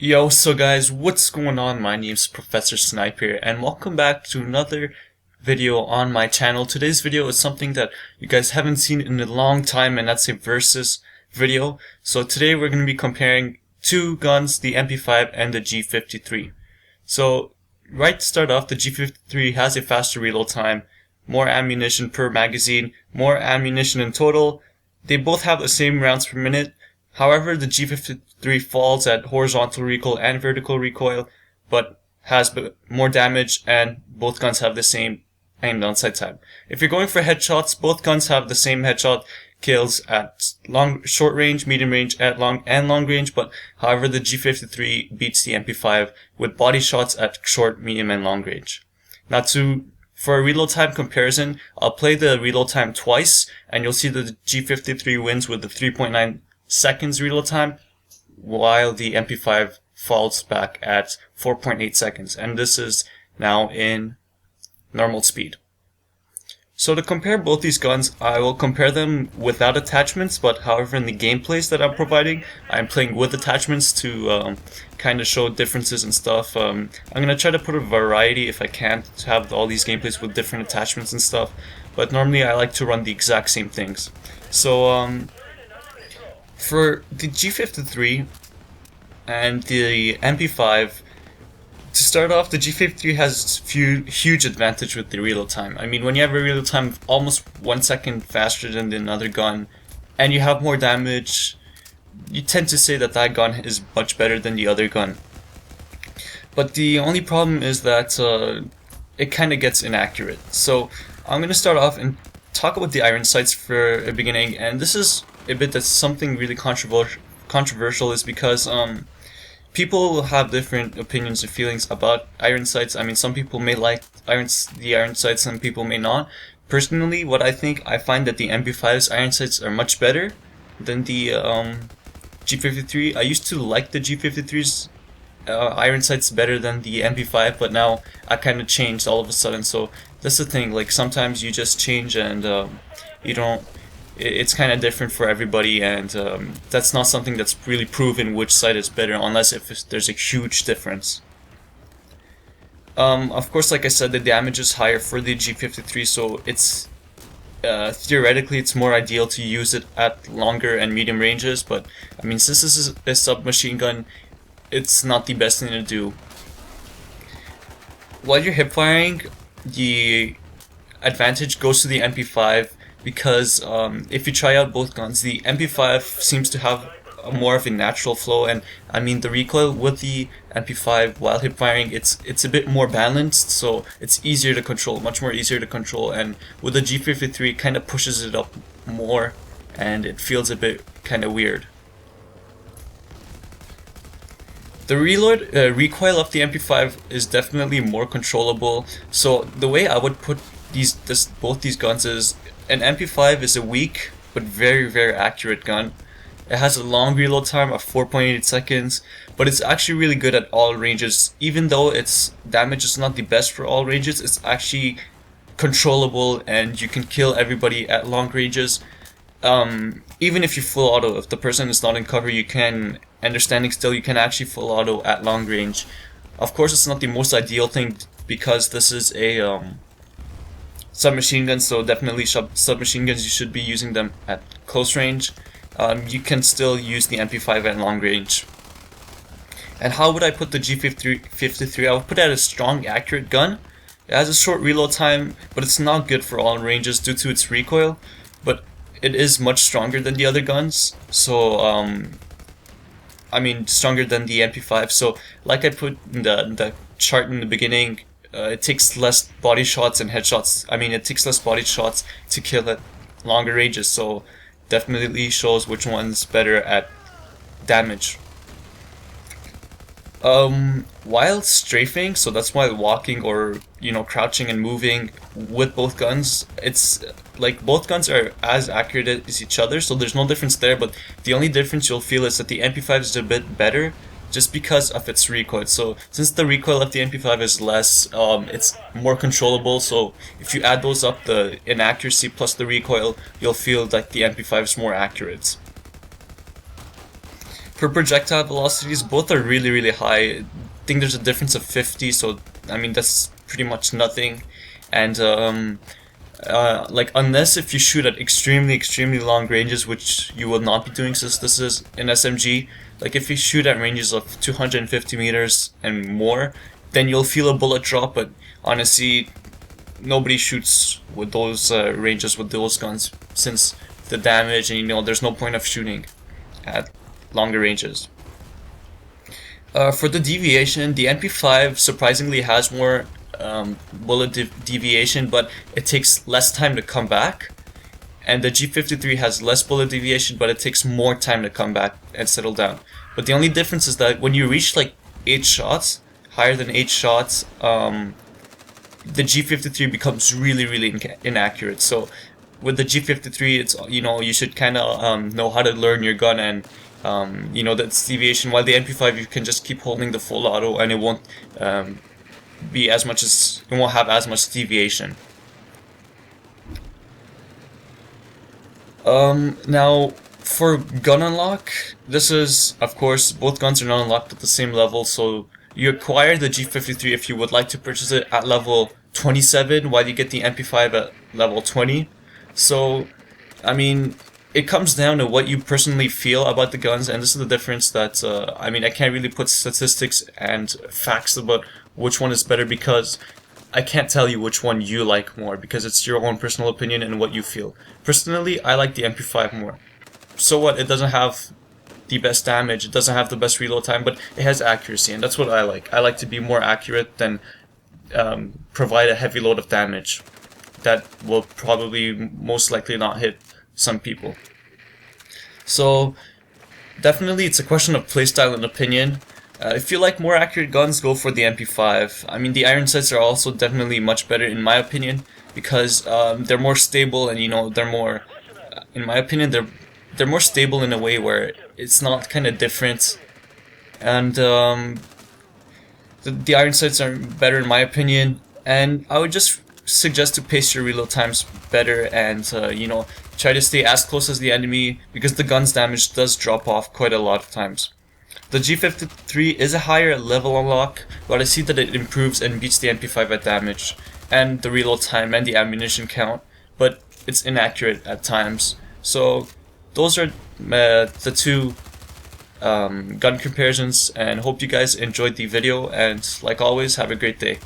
Yo, so guys, what's going on? My name's ProfessorSnipe here, and welcome back to another video on my channel. Today's video is something that you guys haven't seen in a long time, and that's a versus video. So today we're going to be comparing two guns, the MP5 and the G53. So, right to start off, the G53 has a faster reload time, more ammunition per magazine, more ammunition in total. They both have the same rounds per minute. However, the G53 falls at horizontal recoil and vertical recoil, but has more damage, and both guns have the same aim down sight time. If you're going for headshots, both guns have the same headshot kills at short range, medium range, at long range, but however the G53 beats the MP5 with body shots at short, medium, and long range. Now for a reload time comparison, I'll play the reload time twice, and you'll see that the G53 wins with the 3.9 seconds reload time, while the MP5 falls back at 4.8 seconds, and this is now in normal speed. So to compare both these guns, I will compare them without attachments, but however in the gameplays that I'm providing, I'm playing with attachments to kind of show differences and stuff. I'm going to try to put a variety if I can to have all these gameplays with different attachments and stuff, but normally I like to run the exact same things. So for the G53 and the MP5, to start off, the G53 has huge advantage with the reload time. I mean, when you have a reload time of almost 1 second faster than another gun, and you have more damage, you tend to say that that gun is much better than the other gun. But the only problem is that it kind of gets inaccurate. So I'm going to start off and talk about the iron sights for a beginning, and this is a bit that's something really controversial is because people have different opinions and feelings about iron sights. I mean, some people may like the iron sights, some people may not. Personally, what I find that the MP5's iron sights are much better than the G53. I used to like the G53's iron sights better than the MP5, but now I kind of changed all of a sudden. So that's the thing, like sometimes you just change and you don't. It's kind of different for everybody, and that's not something that's really proven which side is better unless if there's a huge difference. Of course, like I said, the damage is higher for the G53, so it's theoretically it's more ideal to use it at longer and medium ranges, but I mean, since this is a submachine gun, it's not the best thing to do. While you're hip firing, the advantage goes to the MP5, because if you try out both guns, the MP5 seems to have more of a natural flow, and I mean the recoil with the MP5 while hip firing, it's a bit more balanced, so it's easier to control, much more easier to control, and with the G53 it kind of pushes it up more, and it feels a bit kind of weird. The recoil of the MP5 is definitely more controllable, so the way I would put both these guns is, an MP5 is a weak but very accurate gun. It has a long reload time of 4.8 seconds, but it's actually really good at all ranges. Even though its damage is not the best for all ranges, it's actually controllable and you can kill everybody at long ranges. Even if you full auto, if the person is not in cover, you can, and they're standing still, you can actually full auto at long range. Of course, it's not the most ideal thing because this is a submachine guns, so definitely submachine guns, you should be using them at close range. You can still use the MP5 at long range. And how would I put the G53? I would put it at a strong, accurate gun. It has a short reload time, but it's not good for all ranges due to its recoil, but it is much stronger than the other guns, so I mean stronger than the MP5. So like I put in the chart in the beginning, it takes less body shots and headshots. I mean, it takes less body shots to kill at longer ranges, so definitely shows which one's better at damage. While strafing, so that's while walking or crouching and moving with both guns, it's like both guns are as accurate as each other, so there's no difference there, but the only difference you'll feel is that the MP5 is a bit better just because of its recoil. So since the recoil of the MP5 is less, it's more controllable, so if you add those up, the inaccuracy plus the recoil, you'll feel like the MP5 is more accurate. Per projectile velocities, both are really high. I think there's a difference of 50, so I mean that's pretty much nothing. And like unless if you shoot at extremely long ranges, which you will not be doing since this is an SMG, like if you shoot at ranges of 250 meters and more, then you'll feel a bullet drop. But honestly, nobody shoots with those ranges with those guns, since the damage, and you know there's no point of shooting at longer ranges. For the deviation, the MP5 surprisingly has more bullet deviation, but it takes less time to come back. And the G53 has less bullet deviation, but it takes more time to come back and settle down. But the only difference is that when you reach like 8 shots, higher than 8 shots, the G53 becomes really inaccurate. So with the G53, it's, you know, you should kind of know how to learn your gun, and you know, that's deviation. While the MP5, you can just keep holding the full auto, and it won't be as much as, it won't have as much deviation. Now for gun unlock, this is, of course, both guns are not unlocked at the same level, so you acquire the G53 if you would like to purchase it at level 27, while you get the MP5 at level 20. So, I mean, it comes down to what you personally feel about the guns, and this is the difference that, I mean, I can't really put statistics and facts about which one is better, because I can't tell you which one you like more, because it's your own personal opinion and what you feel. Personally, I like the MP5 more. So what, it doesn't have the best damage, it doesn't have the best reload time, but it has accuracy, and that's what I like. I like to be more accurate than provide a heavy load of damage that will probably most likely not hit some people. So definitely it's a question of playstyle and opinion. If you like more accurate guns, go for the MP5. I mean, the iron sights are also definitely much better in my opinion, because they're more stable, and you know, they're more, in my opinion, they're more stable in a way where it's not kind of different. And the iron sights are better in my opinion, and I would just suggest to pace your reload times better, and you know, try to stay as close as the enemy, because the gun's damage does drop off quite a lot of times. The G53 is a higher level unlock, but I see that it improves and beats the MP5 at damage, and the reload time, and the ammunition count, but it's inaccurate at times. So those are the two gun comparisons, and hope you guys enjoyed the video, and like always, have a great day.